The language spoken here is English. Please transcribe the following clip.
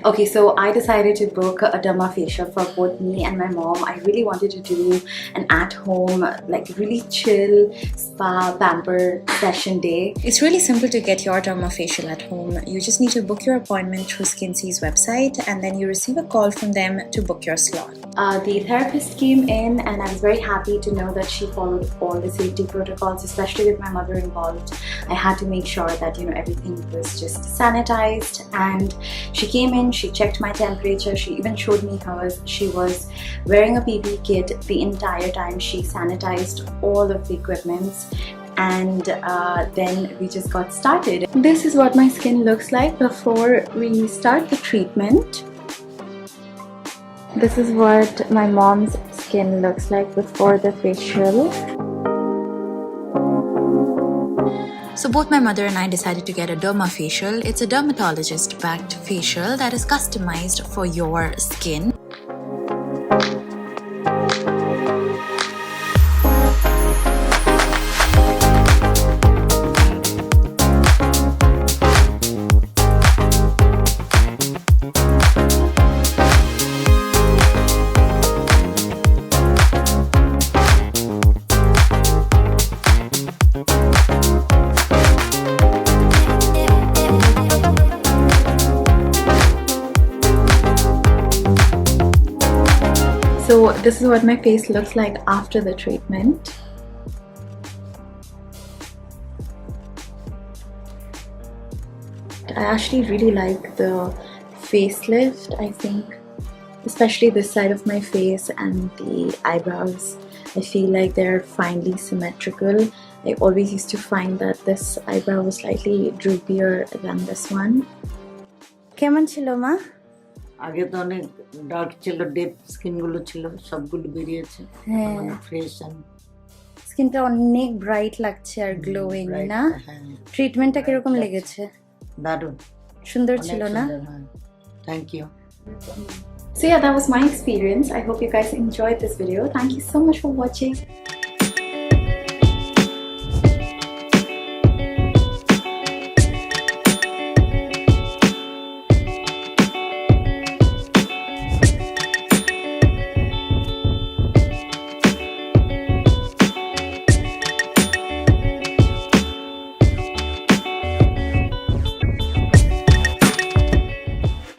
Okay, so I decided to book a dermafacial for both me and my mom. I really wanted to do an at-home, like really chill spa pamper session day. It's really simple to get your dermafacial at home. You just need to book your appointment through Skinnsi's website and then you receive a call from them to book your slot. The therapist came in and I was very happy to know that she followed all the safety protocols, especially with my mother involved. I had to make sure that everything was just sanitized, and she came in, she checked my temperature, she even showed me hers. She was wearing a PPE kit the entire time. She sanitized all of the equipments, and then we just got started. This is what my skin looks like before we start the treatment. This is what my mom's skin looks like before the facial. So both my mother and I decided to get a dermafacial. It's a dermatologist-backed facial that is customized for your skin. So this is what my face looks like after the treatment. I actually really like the facelift. I think especially this side of my face and the eyebrows, I feel like they're finely symmetrical. I always used to find that this eyebrow was slightly droopier than this one. Keman chilo ma? আগে তো অনেক dark ছিল, dep skin গুলো ছিল, সবগুলো বেরিয়েছে, মানে fresh and স্কিনটা অনেক ব্রাইট লাগছে আর গ্লোয়িং না? ট্রিটমেন্টটা কিরকম লেগেছে? দারুণ সুন্দর ছিল না? Thank you. So yeah, that was my experience. I hope you guys enjoyed this video. Thank you so much for watching.